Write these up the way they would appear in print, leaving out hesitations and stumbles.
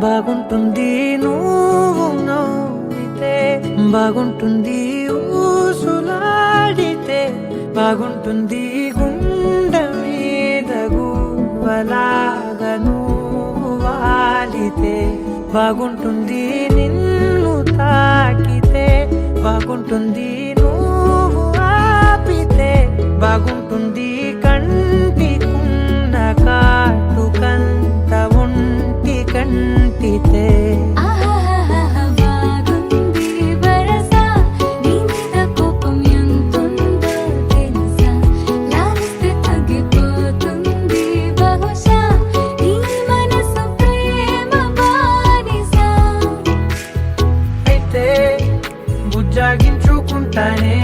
బాగుంటుంది నువ్వు నవ్వితే, బాగుంటుంది ఊసులాడితే, బాగుంటుంది గుండె మీద గువ్వలాగా నువ్వు వాలితే, బాగుంటుంది నిన్ను తాకితే, బాగుంటుంది నువ్వు ఆపితే, బాగుంటుంది కంటికున్న కాటుకంత ఒంటి కంటితే. బుజ్జాగించుకుంటానే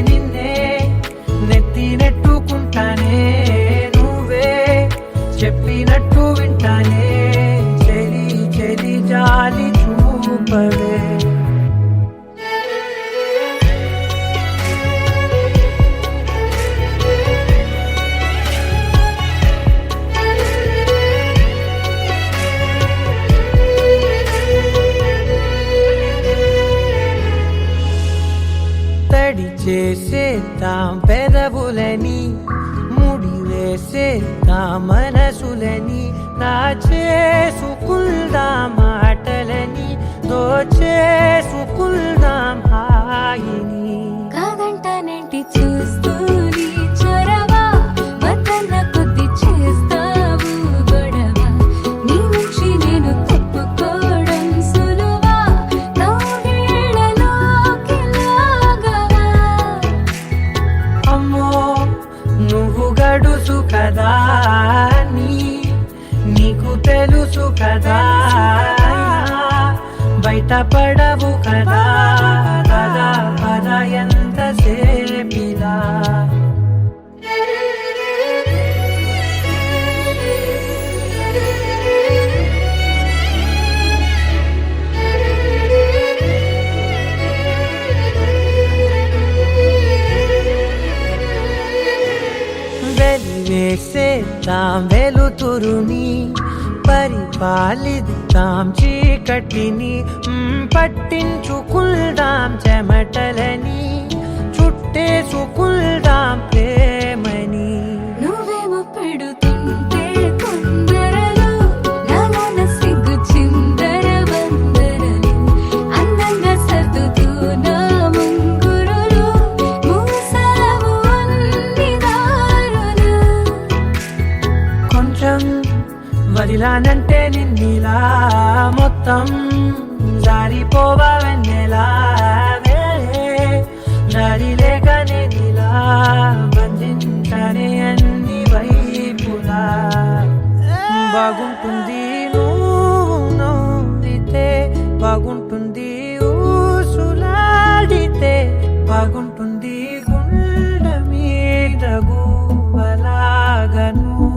నిన్నే, నెత్తి నెట్టుకుంటానే, నువ్వే చెప్పినట్టు వింటానే, చెలి చెలి జాలి చూపవే. తడి చేసేద్దాం పెదవులని, ముడి వేసేద్దాం మనసులని, చేసుకుందాం మాటలని దోచేసుకుందాం హాయిని కాదంటానేంటి చూస్తూ నీ చొరవ వద్దన్న కొద్ది చేస్తావు గొడవ నీ నుంచి నేను తప్పుకోవడం సులువా నవ్వేళ్లలోకి లాగవా అమ్మో నువ్వు గడుసు కదా నీకు తెలుసు కదా బయట పడవు కదా పద పద ఎంతసేపిలా వెలివేసేద్దాం వెలుతురుని పరిపాలిద్దాం చీకటిని పట్టించుకుందాం చెమటలని చుట్టేసుకుందాం ప్రేమని నువ్వేమో పెడుతుంటే కొందరలు నాన్న సిగ్గు చిందర వందరలు అందంగా సర్దుతూ నా ముంగురులు మూసావు అన్ని దారులు కొంచెం వదిలానంటే నిన్నిలా మొత్తం జారిపోవా వెన్నెలా దారి లేక నేనిలా బంధించనే అన్ని వైపులా బాగుంటుంది నువ్వు నవ్వితే బాగుంటుంది ఊసులాడితే బాగుంటుంది గుండె మీద గువ్వలాగా నువ్వు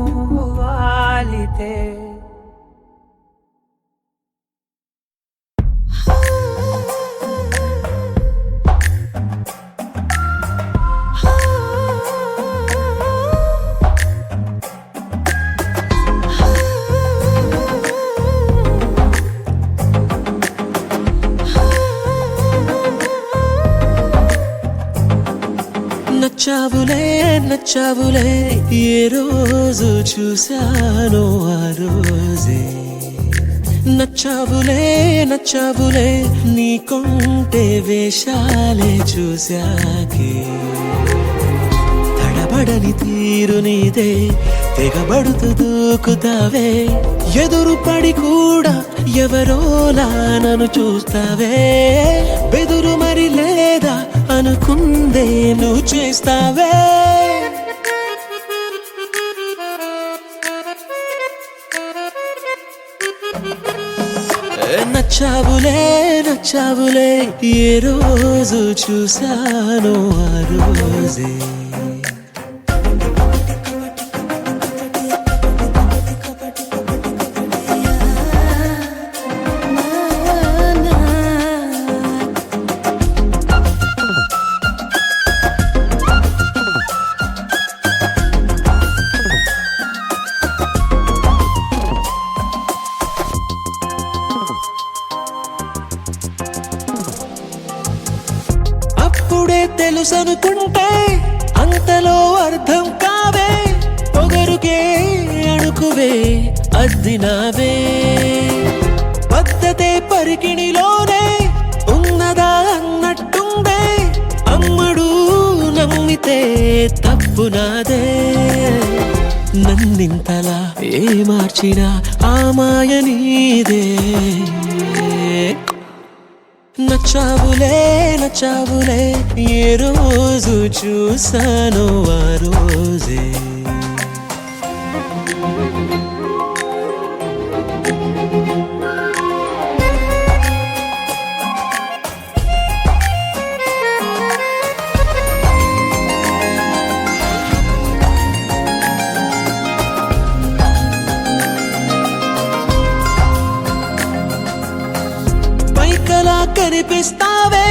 వాలితే నచ్చావులే నచ్చావులే ఏ రోజు చూశానో ఆ రోజే నచ్చావులే నచ్చావులే నీ కొంటే వేషాలే చూశాకే తడబడని తీరు నీదే తెగబడుతూ దూకుతావే ఎదురు పడి కూడా ఎవరోలా నన్ను చూస్తావే బెదురు మరి లేదా అనుకుందే నువ్వు చేస్తావే నచ్చావులే నచ్చావులే ఏ రోజు చూశానో ఆ రోజే తెలుసనుకుంటే అంతలో అర్థం కావే పొగరుకే అణుకువే అద్దినావే పద్ధతే పరికిణిలోనే ఉన్నదా అన్నట్టుందే అమ్మడు నమ్మితే తప్పు నాదే నన్నింతలా ఏ మార్చినా ఆ మాయ నీదే నచ్చావులే నచ్చావులే ఏ రోజు చూశానో ఆ రోజే పైకలా కనిపిస్తావే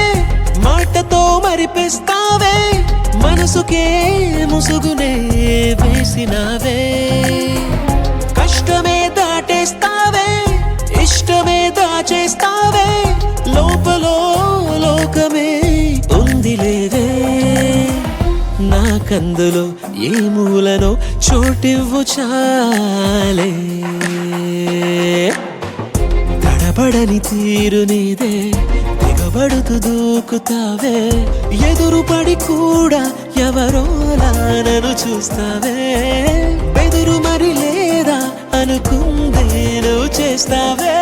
మాటతో మరిపిస్తావే మనసుకే ముసుగునే వేసినావే కష్టమే దాటేస్తావే ఇష్టమే దాచేస్తావే లోపలో లోకమే ఉంది లేవే నాకందులో ఏ మూలనో చోటివ్వు చాలే పడని తీరు నీదే దిగబడుతూ దూకుతావే ఎదురు పడి కూడా ఎవరోలా నన్ను చూస్తావే బెదురు మరి లేదా అనుకుందే నువ్వు చేస్తావే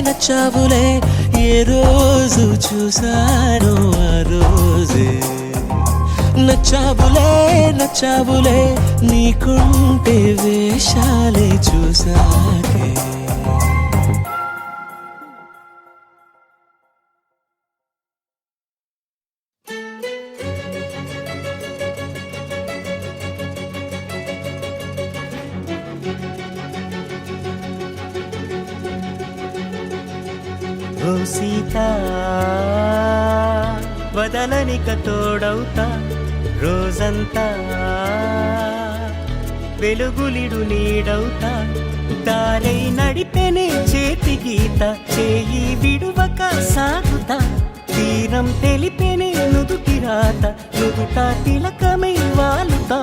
నచ్చావులే ఏ రోజు చూసానో ఆ రోజే నచ్చావులే నీకుంటే వేషాలే చూసాకే ఓ సీత వదలనిక తోడవుతా రోజంతా వెలుగులిడు నీడవుతా దారై నడిపెనే చేతి గీత చేయి విడువక సాగుతా తీరం తెలిపెనే నుదుటి రాత నుదుట తిలకమై వాలుతా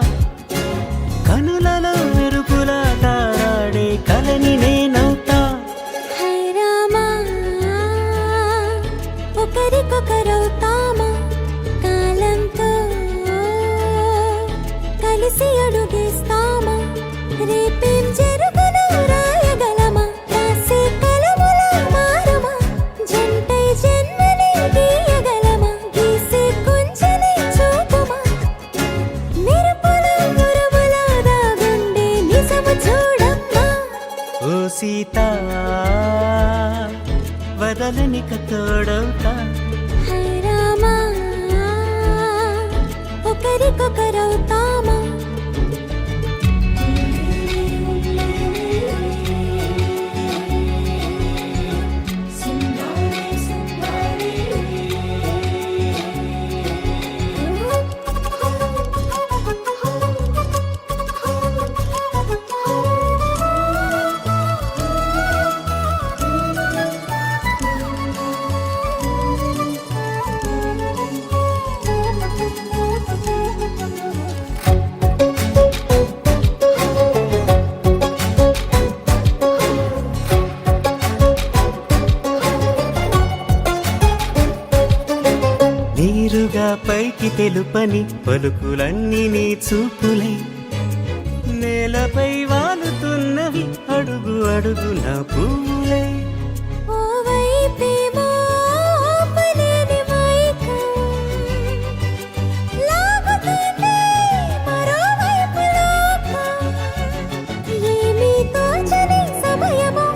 కనులలో మెరుపులా తారాడే కలని నేనవుతా హై రామా ఒకరికొకరవుతామా కాలంతో కలిసి అడుగేస్తామా రేపేం జరుగునో రాయగలమా రాసే కలముల మారమా జంటై జన్మని గీయగలమా గీసే కొంచెని చూపుమా మెరుపుల మురుముల దాగుండే నిజము చూడమ్మా ఓ సీత వదలనిక తోడవుతా హై రామా ఒకరికొకరవుతామా నీరుగా పైకి తెలుపని పలుకులన్నీ నీ చూపులై నేలపై వాలుతున్నవి అడుగు అడుగు నా పూలై ఓ వైపేమో ఆపలేని మైకం లాగుతుంది మరోవైపు లోకం ఏమీ తోచని సమయమో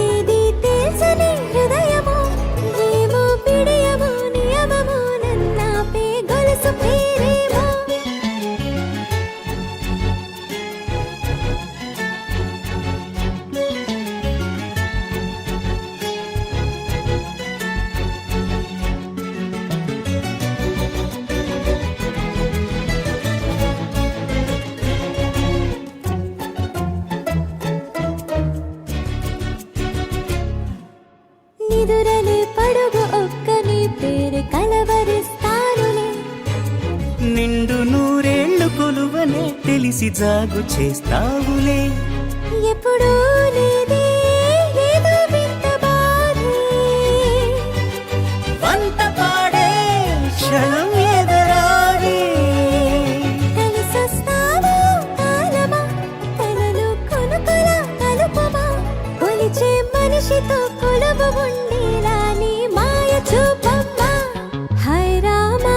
ఏది తెలుసని హృదయమో ఏమో పిడియమో నియమమో నన్నాపే గొలుసు పేరేమో నిదురలే పడుగు ఒక్క నీ పేరు కలవరిస్తానులే నిండు నూరేళ్లు కొలువనే తెలిసి జాగు చేస్తావులే ఎప్పుడూ లేదే ఏదో వింత బాధే వంత పాడే క్షణం ఎదరాడే కలిసొస్తావో కాలమా కలలు కొనుకల కలుపమా కొలిచే మనిషితో కొలువు ఉండేలా నీ మాయ చూపమ్మా హై రామా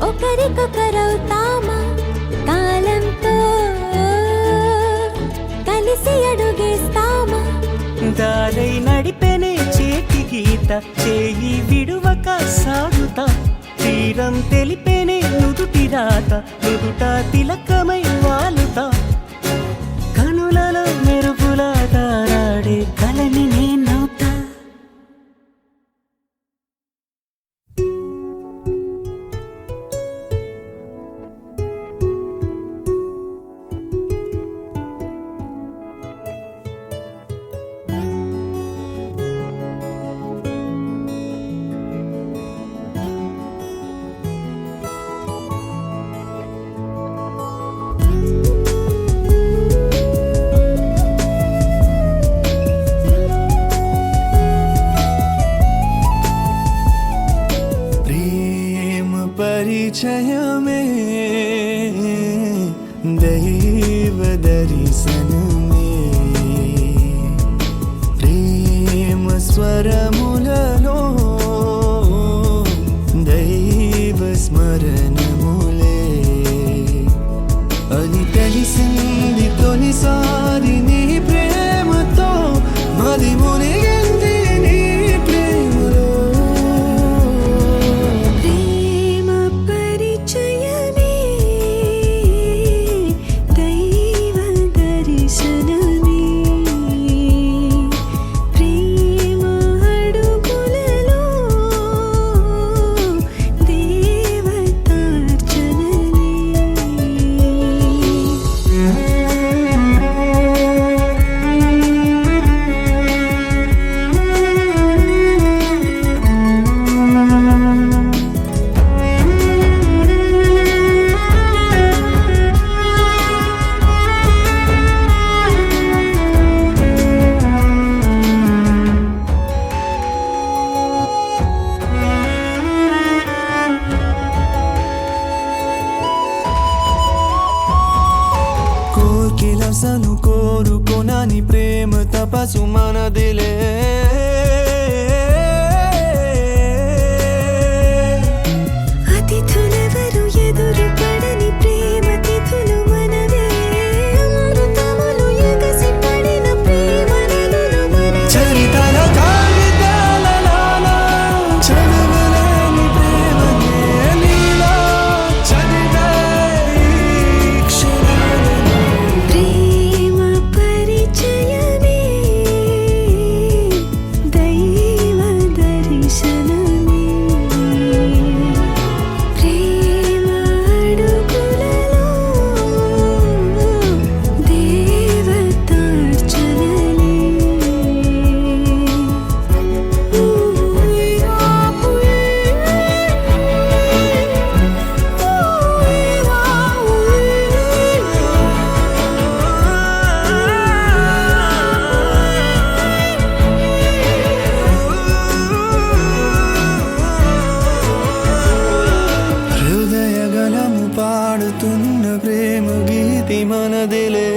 ఒకరికొకరవుతామా కాలంతో కలిసి అడుగేస్తామా దారై నడిపెనే చేతి గీత చేయి విడువక సాగుతా తీరం తెలిపెనే నుదుటి రాత నుదుట తిలకమై వాలుతా కనులలో మెరుపుల తారాడే కలని నేనవుతా పరిచయమే దైవ దర్శనమే ప్రేమ స్వరములలో దైవ స్మరణములే అని తెలిసింది తొలిసారి నీ ప్రేమతో మది మునిగింది నీ ప్రేమలో ప్రేమ పరిచయమే దైవ దర్శనమే ప్రేమ అడుగులలో కోర్కెలసను కోరుకొనని ప్రేమ తపసు మనదిలే అతిథులెవరు ఎదురు పడని ప్రేమ తిథులు మనవే అమృతములు ఎగసి పడిన ప్రేమ నదులు మనవే చరితల కాగితాలలోన చదువులేని ప్రేమనే నీలో చదివే ఈ క్షణాలను ప్రేమ పరిచయమే దైవ దర్శనమే ప్రేమ అడుగులలో హృదయగలము పాడుతున్న ప్రేమ గీతి మనదిలే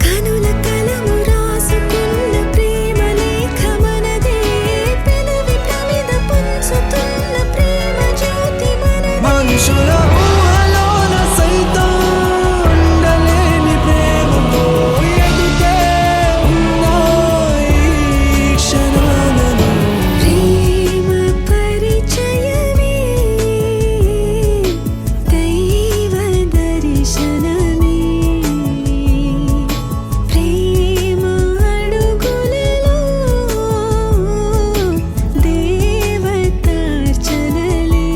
కనుల కలము రాసుకున్న ప్రేమ లేఖ మనదే పెదవి ప్రమిద పంచుతున్న ప్రేమ జ్యోతి మనదే మనుషుల ఊహలోన సైతం ఉండలేని ప్రేమతో ఎదుటే ఉన్న ఈ క్షణాలను ప్రేమ పరిచయమే దైవ దర్శనమే ప్రేమ అడుగులలో దేవతార్చనలే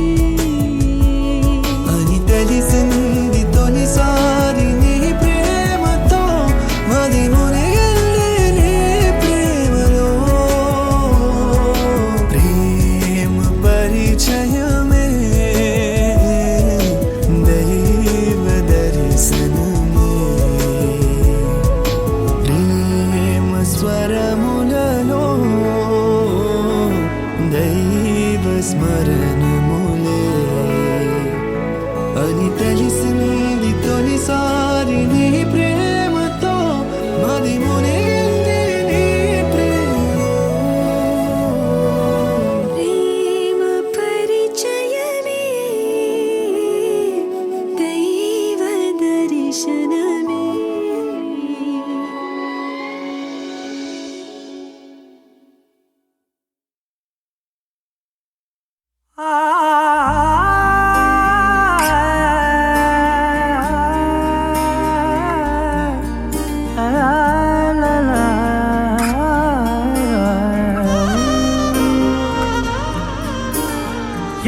అని తెలిసింది తొలిసారి నీ ప్రేమతో మది మునిగింది నీ ప్రేమలో ప్రేమ పరిచయమే దైవ దర్శనమే ప్రేమ స్వరములలో దైవ స్మరణములే అని తెలిసింది తొలిసారి నీ ప్రేమతో మది మునిగింది నీ ప్రేమలో ప్రేమ పరిచయమే దైవ దర్శనమే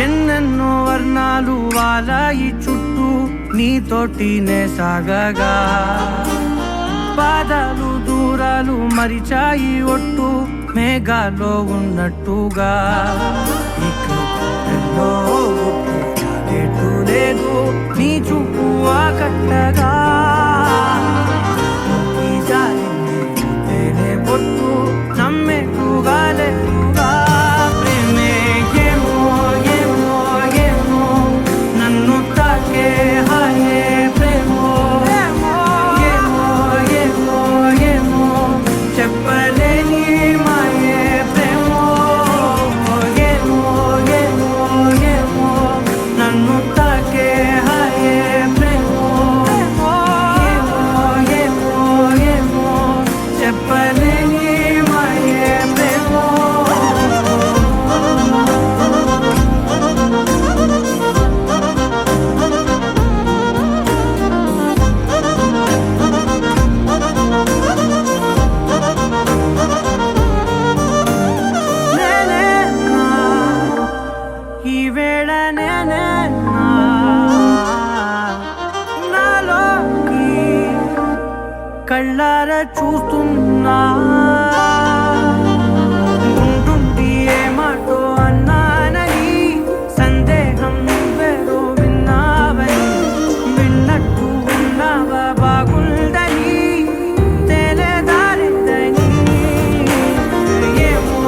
ఎన్నెన్నో వర్ణాలు వాలాయి చుట్టూ నీతోటినే సాగగా పాదాలు దూరాలు మరిచాయి ఒట్టు మేఘాలో ఉన్నట్టుగా ఇక ఎన్నో చాలేటు లేదు నీ చూపు ఆకట్టగా ఈ జాలిని చూస్తేనే పొట్టు నమ్మేట్టుగా లేదుగా ఉన్నా ఉంటుండి ఏ మాటో అన్నానని సందేహం నువ్వేదో విన్నావని విన్నట్టు ఉన్నావా బాగుందని తెలియదారిద్దని ఏమో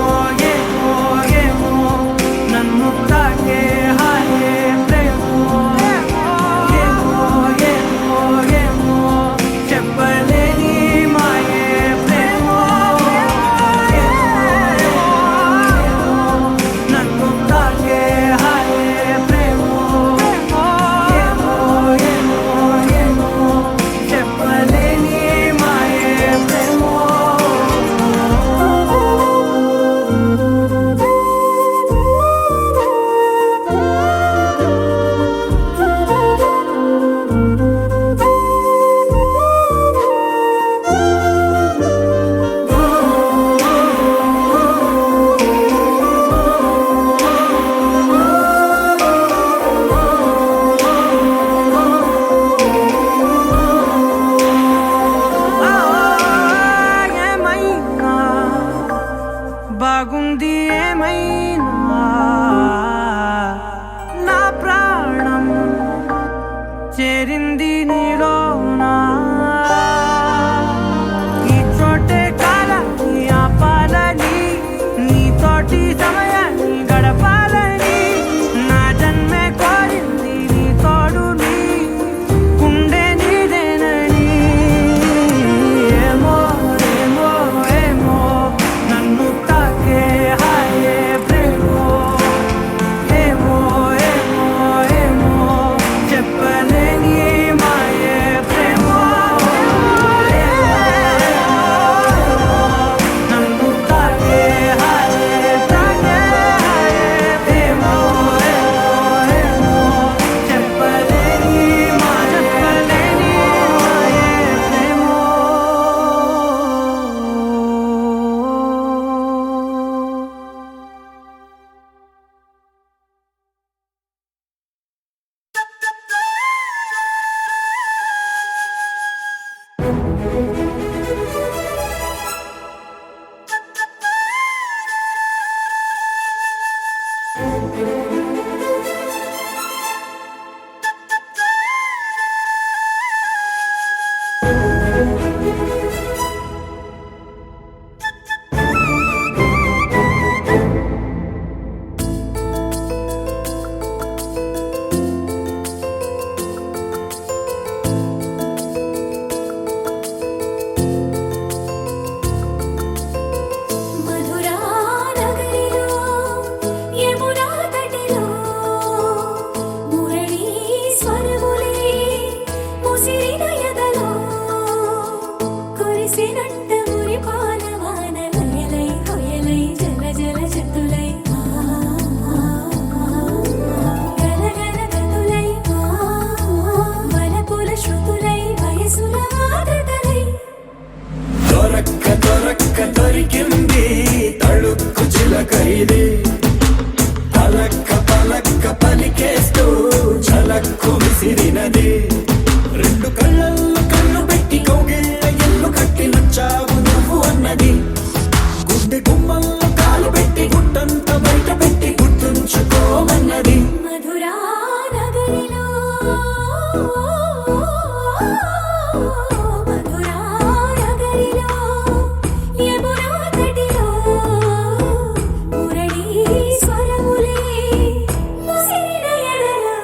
ఏమో ఏమో నన్ను తాకే హాయే ప్రేమో ఏమో ఏమో ఏమో చెప్పలేని మాయే ప్రేమో నన్ను తాకే హాయే ప్రేమో ఏమో ఏమో ఏమో చెప్పలేని మాయే ప్రేమో ఏమైనా బాగుంది ఏమైనా నా ప్రాణం చేరింది నీలోనా ఈ చోటే కాలాన్ని ఆపాలని నీతోటి సమయాన్ని గడపాలని నా జన్మే కోరింది నీ తోడుని గుండె నీదేనని ఏమో ఏమో ఏమో నన్ను తాకే హాయే ప్రేమో ఏమో ఏమో ఏమో చెప్పలేని మాయే ప్రేమో నన్ను తాకే హాయే ప్రేమో ఏమో చెప్పలేని మాయే ప్రేమో మధురా నగరిలో యమునా తటిలో మురళీ స్వరములే ముసిరిన ఎదలో కురిసినంట మురిపాల వానలయలై హొయలై జల జల జతులై గలగల గతులై వనపుల శృతులై వయసుల ఆదతలై దొరక్క దొరక్క దొరికింది తళుక్కు చిలక ఇది పలక్క పలక్క పలికేస్తూ చలక్కు విసిరినది రెండు కళ్ళల్లో కళ్ళు పెట్టి కౌగిళ్ళ ఎల్లు కట్టి నచ్చావు నువ్వు అన్నది గుడ్డి గుమ్మల్లో కాలు పెట్టి గుట్టంత బయట పెట్టి గుర్తుంచుకోమన్నది మధురా నగరిలో మధురా నగరిలో యమునా తటిలో మురళీ స్వరములే ముసిరిన ఎదలో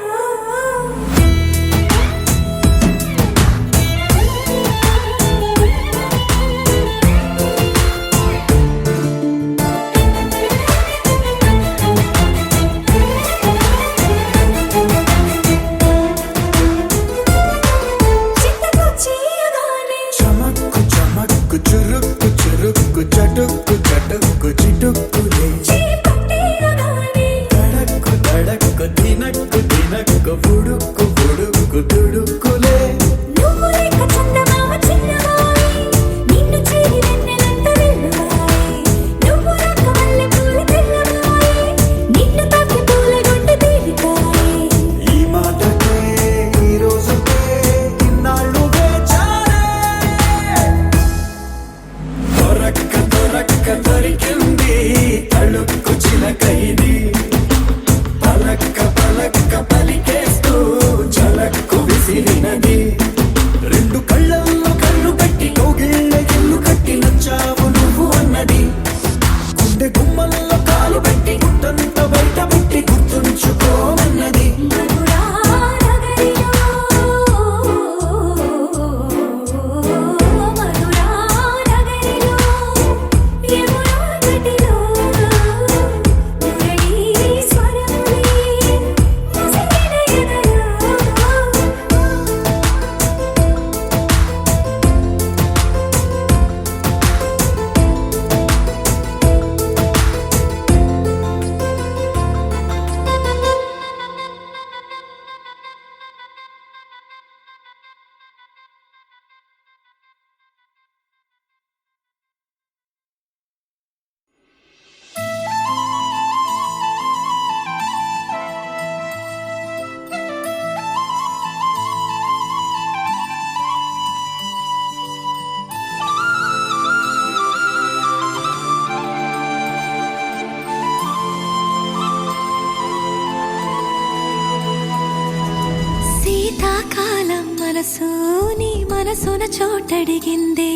మనసున చోటడిగిందే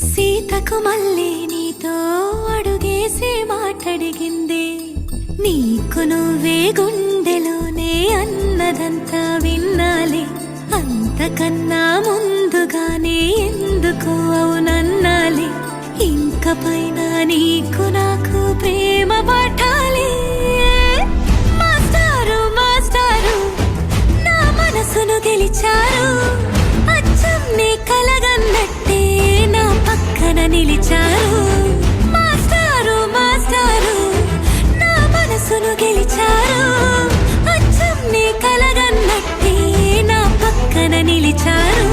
సీతకు మళ్ళీ నీతో అడుగేసి మాటడిగిందే నీకు నువ్వే గుండెలోనే అన్నదంతా విన్నాలే అంతకన్నా ముందుగానే ఎందుకు అవునన్నాలే ఇంక పైన నీకు నాకు ప్రేమ పాఠాలే మాస్టారు మాస్టారు నా మనసును గెలిచారు అచ్చం నీ కలగన్నట్టే నా పక్కన నిలిచారు మాస్టారు మాస్టారు నా మనసును గెలిచారు అచ్చం నీ కలగన్నట్టే నా పక్కన నిలిచారు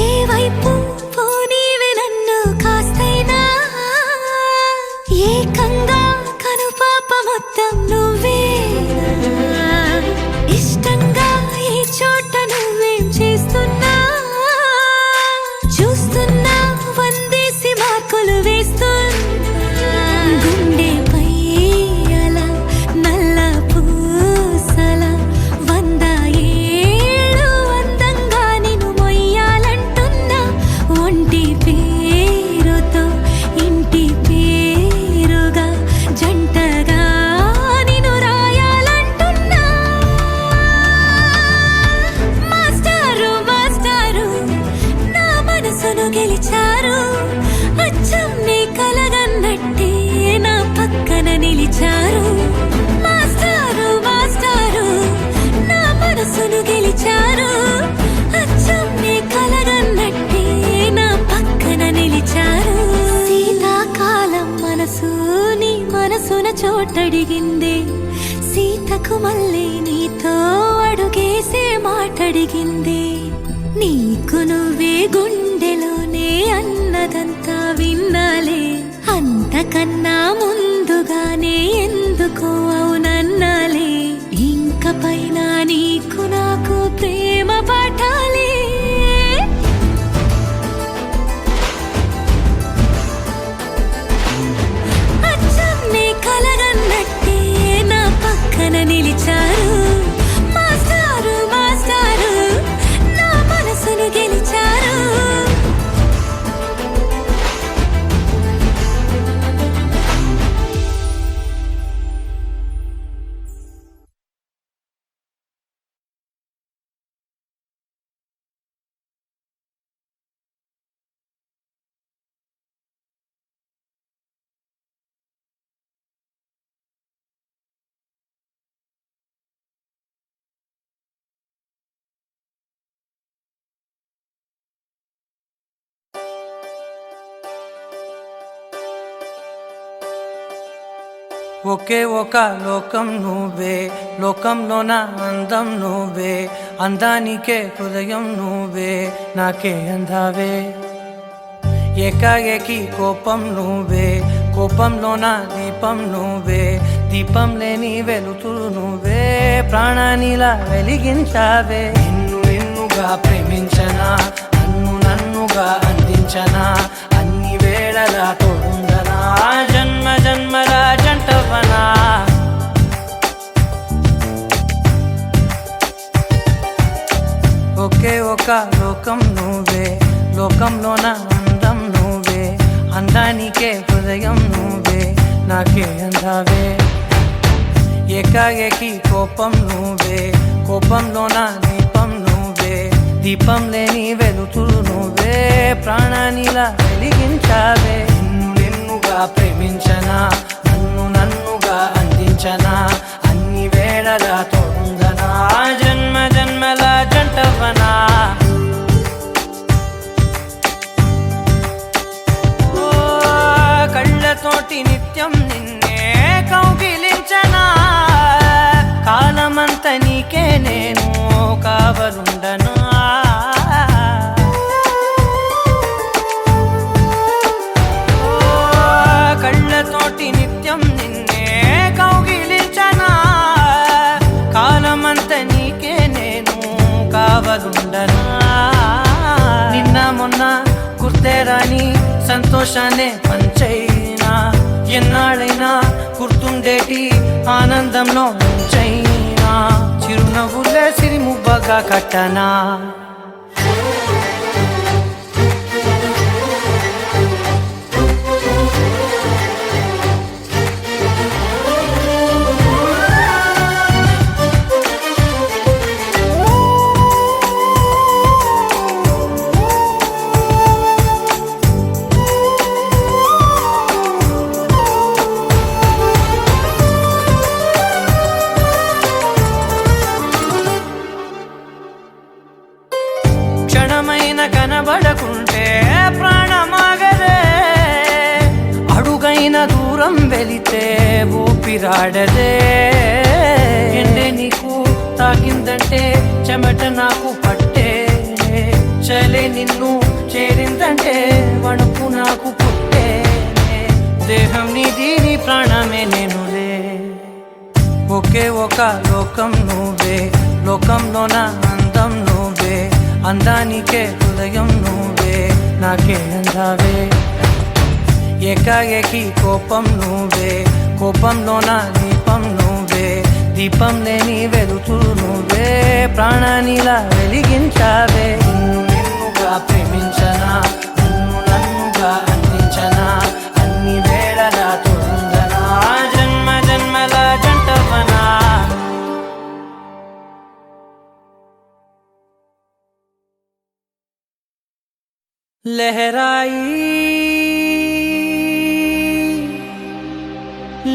ఏ వైపు పోనీవి నన్ను కాస్తైనా ఏకంగా కనుపాప మొత్తం నువ్వే ఇష్టంగా ఈ చోట నువ్వేం చేస్తున్నా చూస్తున్నా వందేసి మార్కులు వేస్తున్నా గుండెపై అలా నల్ల పూసల 100 ఏళ్ళు అందంగా నిన్ను మొయ్యాలంటున్నా ఒంటి పేరుతో ఇంటి పేరుగా జంటగా నిన్ను రాయాలంటున్నా మాస్టారు మాస్టారు నా మనసును గెలిచారు అచ్చం నీ కలగన్నట్టే నా పక్కన నిలిచారు మాస్టారు మాస్టారు నా మనసును గెలిచారు అచ్చం నీ కలగన్నట్టే నా పక్కన నిలిచారు శీతాకాలం మనసు నీ మనసున చోటడిగిందే సీతకు మళ్ళీ నీతో అడుగేసే మాటడిగిందే నీకు నువ్వే గుండెలోనే అన్నదంతా విన్నాలే అంతకన్నా ముందుగానే ఎందుకు అవునన్నాలే ఇంక పైన నీకు నాకు ప్రేమ పాఠాలే అచ్చం నీ కలగన్నట్టే నా పక్కన నిలిచారు మాస్టారు మాస్టారు నా మనసును గెలిచారు ఒకే ఒక లోకం నువ్వే లోకంలోన అందం నువ్వే అందానికే హృదయం నువ్వే నాకే అందావే ఏకాఏకి కోపం నువ్వే కోపంలోన దీపం నువ్వే దీపం లేని వెలుతురు నువ్వే ప్రాణానిలా వెలిగించావే నిన్ను నిన్నుగా ప్రేమించనా నన్ను నన్నుగా అందించనా అన్ని వేళలా తోడుందనా జన్మ జన్మల జంటవనా ఒకే ఒక లోకం నువ్వే లోకంలోన అందం నువ్వే అందానికే హృదయం నువ్వే నాకే అందావే ఏకాఏకి కోపం నువ్వే కోపంలోన దీపం నువ్వే దీపం లేని వెలుతురు నువ్వే ప్రాణానిలా వెలిగించావే నిన్ను నిన్నుగా ప్రేమించనా నన్ను నన్నుగా అందించనా అన్ని వేళలా తోడుందనా జన్మ జన్మల జంటవనా ఓ నీకే నేను కావలుండనా కళ్ళతోటి నిత్యం నిన్నే కౌగిలించనా కాలమంత నీకే నేను కావలుండనా నిన్న మొన్న గుర్తేరాని సంతోషాన్ని పంచైనా ఎన్నాళ్ళైనా గుర్తుండేటి ఆనందంలో ముంచైనా చిరునవ్వులే సిరిముబ్బగా కట్టనా క్షణమైన కనబడకుంటే ప్రాణమాగదే అడుగైన దూరం వెళితే ఊపిరాడదే ఎండే నీకు తాకిందంటే చెమట నాకు పట్టే చలే నిన్ను చేరిందంటే వణుకు నాకు పుట్టే దేహం నీది నీ ప్రాణమే నేనులే ఒకే ఒక లోకం నువ్వే లోకంలోన అందం నువ్వే అందానికే హృదయం నువ్వే నాకే అందావే ఏకాఏకి కోపం నువ్వే కోపంలోన దీపం నువ్వే దీపం లేని వెలుతురు నువ్వే ప్రాణానిలా వెలిగించావే నిన్నుగా ప్రేమించనా నిన్ను నన్నుగా అందించనా అన్ని వేళలా తోడుందనా జన్మ జన్మల జంటవనా लहराई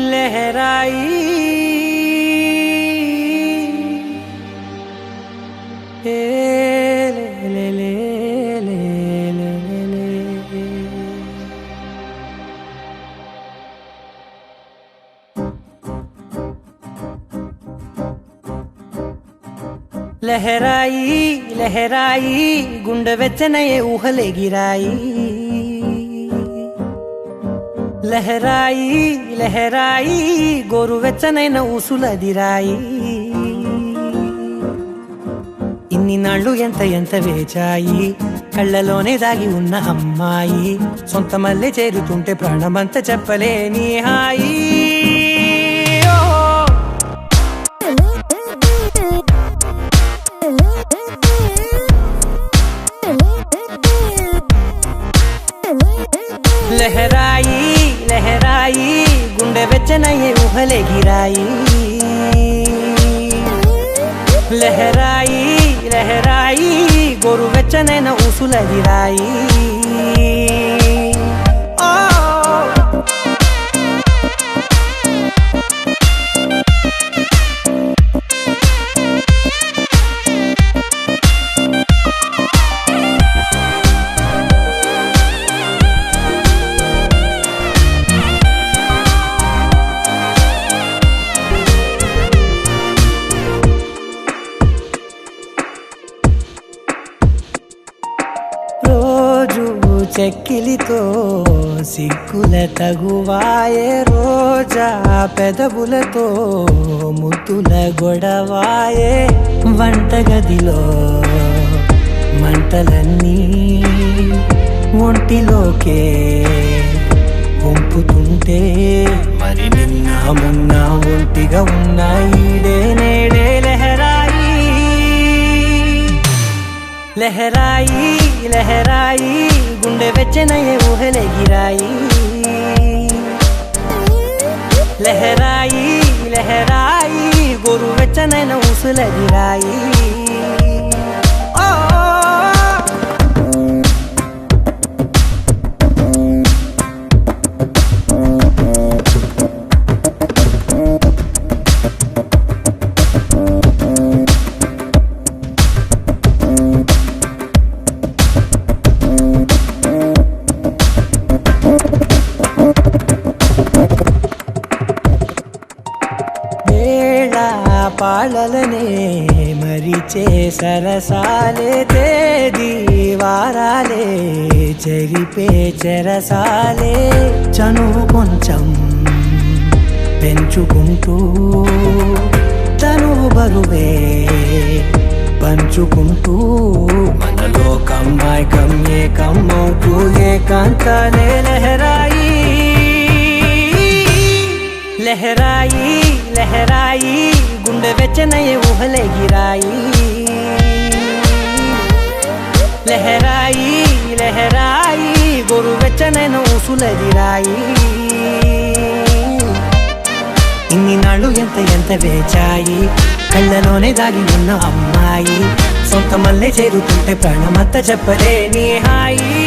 लहराई ले ले ले ले ले ले లహరాయి లహరాయి గుండె వెచ్చనయే ఊహలే గిరాయి లహరాయి లహరాయి గోరు వెచ్చనైన ఊసులదిరాయి ఇన్ని నాళ్ళు ఎంత ఎంత వేచాయి కళ్ళలోనే దాగి ఉన్న అమ్మాయి సొంత మల్లె చేరుతుంటే ప్రాణమంత చెప్పలేని హాయి లహరాయి లహరాయి గుండె వెచ్చనయ్యే ఊహలే గిరాయి లహరాయి లహరాయి గోరు వెచ్చనైన ఊసులదిరాయి చెక్కిలితో సిగ్గుల తగువాయే రోజా పెదవులతో ముద్దుల గొడవాయే వంటగదిలో మంటలన్నీ ఒంటిలోకే వంపుతుంటే మరి నిన్న మొన్న ఒంటిగా ఉన్నాయి నేడే లహరాయి లహరాయి లహరాయి గుండె వెచ్చనయ్యే ఊహలే గిరాయి లహరాయి లహరాయి గోరు వెచ్చనైన ఊసులదిరాయి వేళ పాళ్ళలనే మరిచే సరసాలే తేదీ వారాలే చెరిపే చెరసాలే చనువు కొంచెం పెంచుకుంటూ తనువు బరువే పంచుకుంటూ మనలో కమ్మాయి కమ్మే కమ్మవుతూ ఏకాంతాలే లహరాయి లహరాయి లహరాయి గుండె వెచ్చనయ్యే ఊహలెగిరాయి లహరాయి లహరాయి గోరు వెచ్చనైన ఊసులెదిరాయి ఇన్ని నాళ్ళు ఎంత వేచాయి కళ్ళలోనే దాగి ఉన్న అమ్మాయి సొంత మల్లె చేరుతుంటే ప్రాణమంతా చెప్పలేని హాయి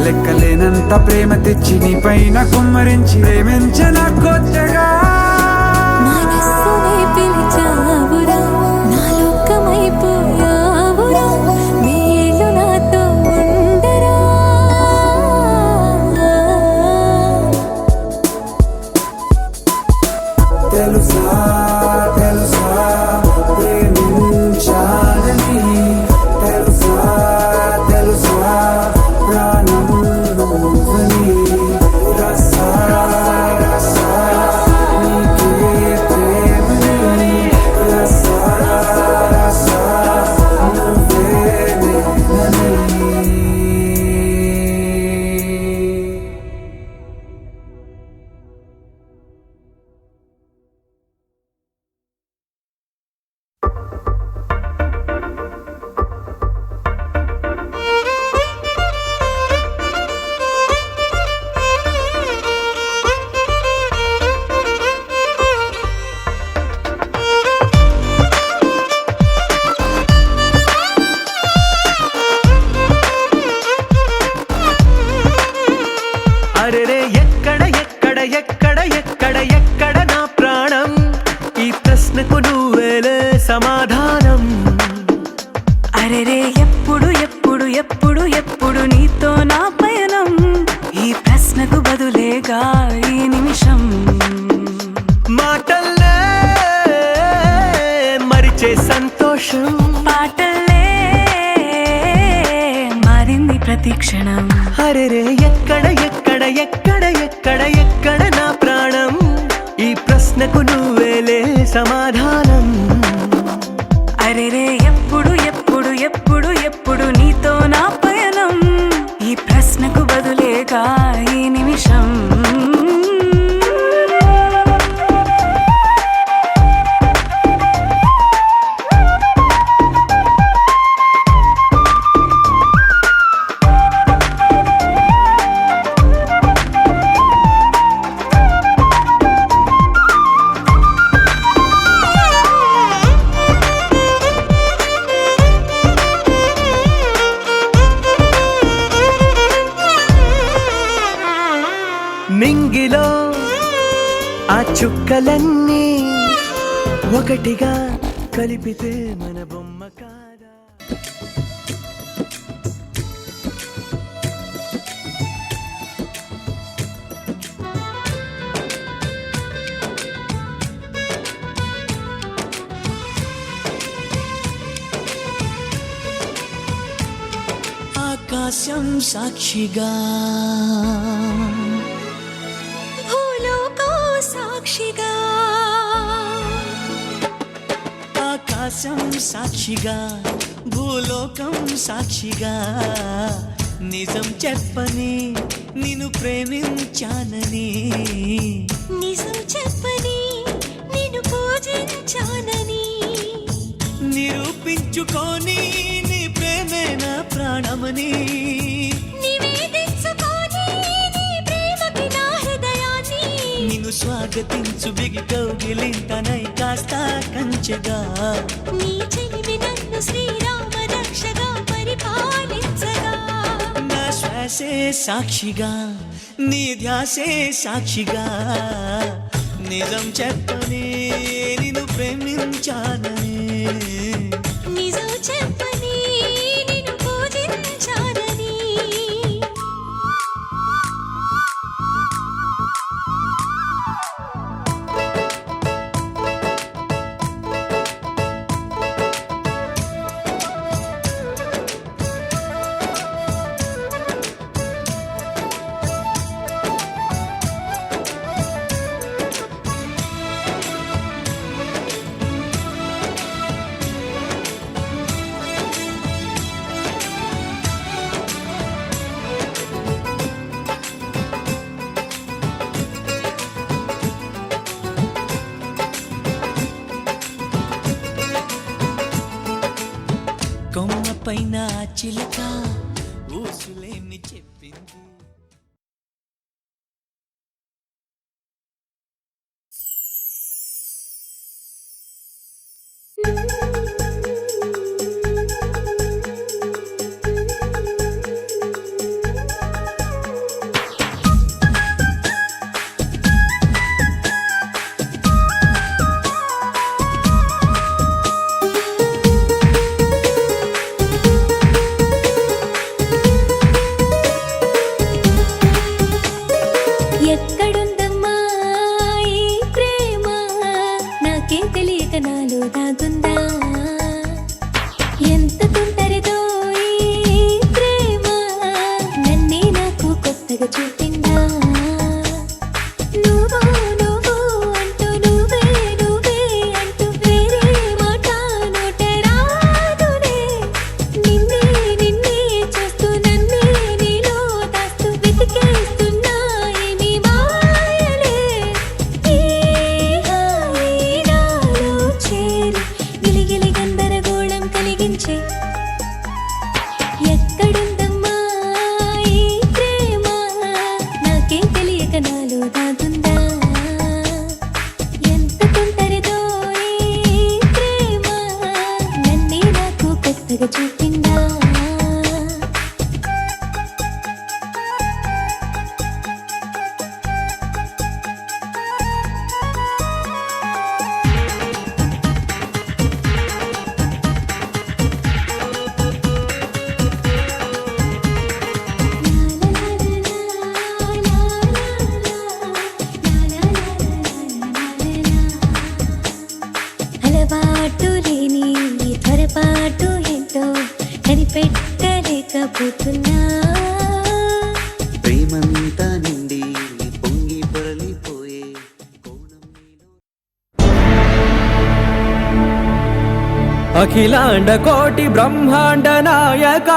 లెక్కలేనంత ప్రేమ తెచ్చి నీ పైన కుమ్మరించి ప్రేమించిన కొత్తగా మనస్సునే పిలిచావురా నా లోకమైపోయావురా వేళ్ళు నాతో ఉండరా తెలుసా తెలుసా ప్రేమించాలని తెలుసా తెలుసా ప్రాణం నువ్వని రసా రసా నీకే ప్రేమని రసా రసా నువ్వే నేనని అరెరే ఎక్కడ ఎక్కడ ఎక్కడ ఎక్కడ ఎక్కడ నా ప్రాణం ఈ ప్రశ్నకు నువ్వేలే సమాధానం అరెరే ఎప్పుడు ఎప్పుడు ఎప్పుడు ఎప్పుడు నీతో నా పయనం ఈ ప్రశ్నకు బదులేగా ఈ నిమిషం మాటల్లే మరిచే సంతోషం పాటలే మారింది ప్రతి క్షణం అరెరే ఎక్కడ ఎక్కడ ఎక్కడ ఎక్కడ ఎక్కడ నా ప్రాణం ఈ ప్రశ్నకు నువ్వేలే సమాధానం అరెరే ఎప్పుడు ఎప్పుడు ఎప్పుడు ఎప్పుడు నీతో నా పయనం ఈ ప్రశ్నకు బదులేగా ఈ నిమిషం నింగిలో ఆ చుక్కలన్నీ ఒకటిగా కలిపితే మన బొమ్మ కాదా ఆకాశం సాక్షిగా భూలోకం సాక్షిగా ఆకాశం సాక్షిగా భూలోకం సాక్షిగా నిజం చెప్పని నిన్ను ప్రేమించానని నిజం చెప్పని నిన్ను పూజించానని నిరూపించుకొని నీ ప్రేమే నా ప్రాణమని నివేదించుకొని నీ ప్రేమకి నా హృదయాన్ని నిన్ను స్వాగతించు బిగి కౌగిలింతనై కాస్త కంచెగా నీ చెలిమి నన్ను శ్రీరామ రక్షగా పరిపాలించగా నా శ్వాసే సాక్షిగా నీ ధ్యాసే సాక్షిగా నిజం చెప్పని నిన్ను ప్రేమించానని నిజం చెప్పని నిన్ను పూజించానని కొమ్మ పైన చిలక ఊసులేమి చెప్పింది. అఖిలాండ కోటి బ్రహ్మాండ నాయక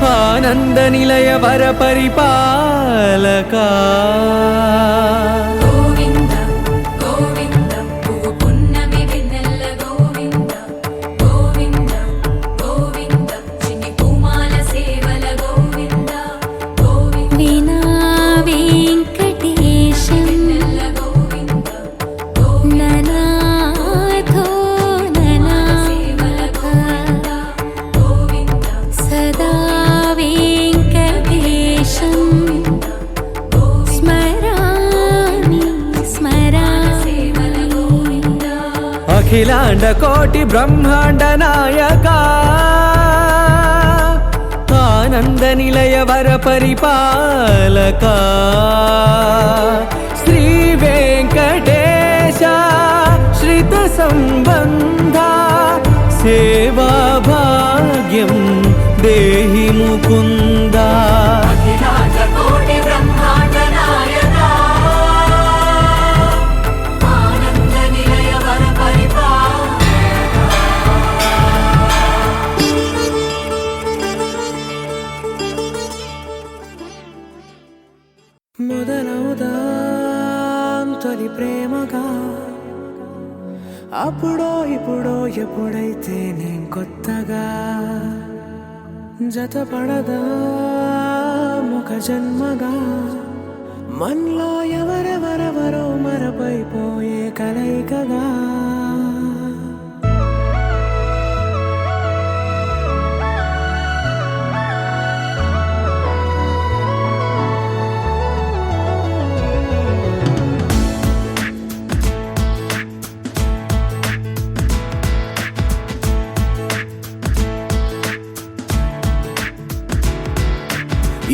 ఆనంద నిలయ వర పరిపాలక గోవింద గోవింద పువ్వు పున్నమి వెన్నెల గోవింద గోవింద గోవింద చిన్ని పూమాల సేవల గోవింద గోవింద వీణా వెంకటేశం వెన్నెల గోవింద ననాథో ననా సేవల గోవింద గోవింద సదా వెంకటేశం స్మరామి స్మరామి అఖిలాండ కోటి బ్రహ్మాండ నాయక ఆనంద నిలయ వర పరిపాలక శ్రీ వెంకటేశ శ్రిత సంబంధ సేవా భాగ్యం దేహి ముకుంద అఖిలాండ కోటి బ్రహ్మాండ నాయక ఆనంద నిలయ వర మొదలవుదాం తొలి ప్రేమగా అప్పుడో ఇప్పుడో ఎప్పుడైతే నేను కొత్తగా జతపడదా ఒక జన్మగా మనలో ఎవరెవరెవరో మరపైపోయే కలయికగా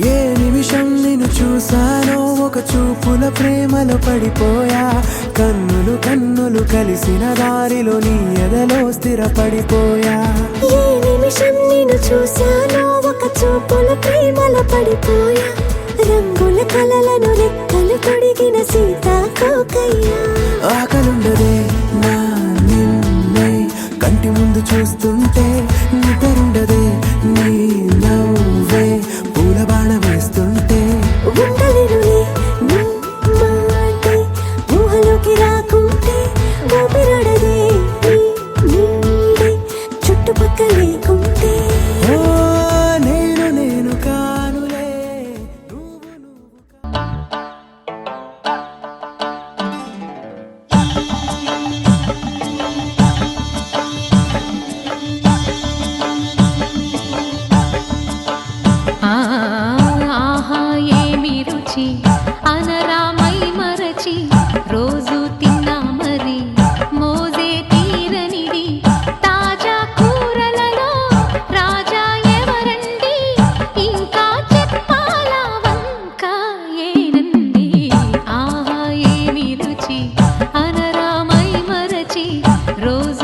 ఏ నిమిషం నిన్ను చూసానో ఒక చూపుల ప్రేమలో పడిపోయా కన్నులు కన్నులు కలిసిన దారిలో నీ ఎదలో స్థిరపడిపోయా ఏ నిమిషం నిన్ను చూశానో ఒక చూపుల ప్రేమల పడిపోయా రంగుల కలలను రెక్కలు తొడిగిన సీతాకోకయ్యా ఆకలుండదే నా నిన్నే కంటి ముందు చూస్తుంటే నిద్రుండదే నీ నవ్వే పూల బాణ వేస్తుంటే ఉండలేనులే నీ మాటే ఊహలోకి రాకుంటే ఊపిరాడదే నీ నీడే చుట్టుపక్కల లేకుంటే ఓ నేను కానులే నువ్వు ఆహా ఏమి రుచి అనరామై మరచి రోజు తిన్నా మరి మోజే తీరనిది తాజా కూరలలో రాజా ఎవరండి ఇంకా చెప్పాలా వంక ఏనండి ఆహా ఏమి రుచి అనరామై మరచి రోజు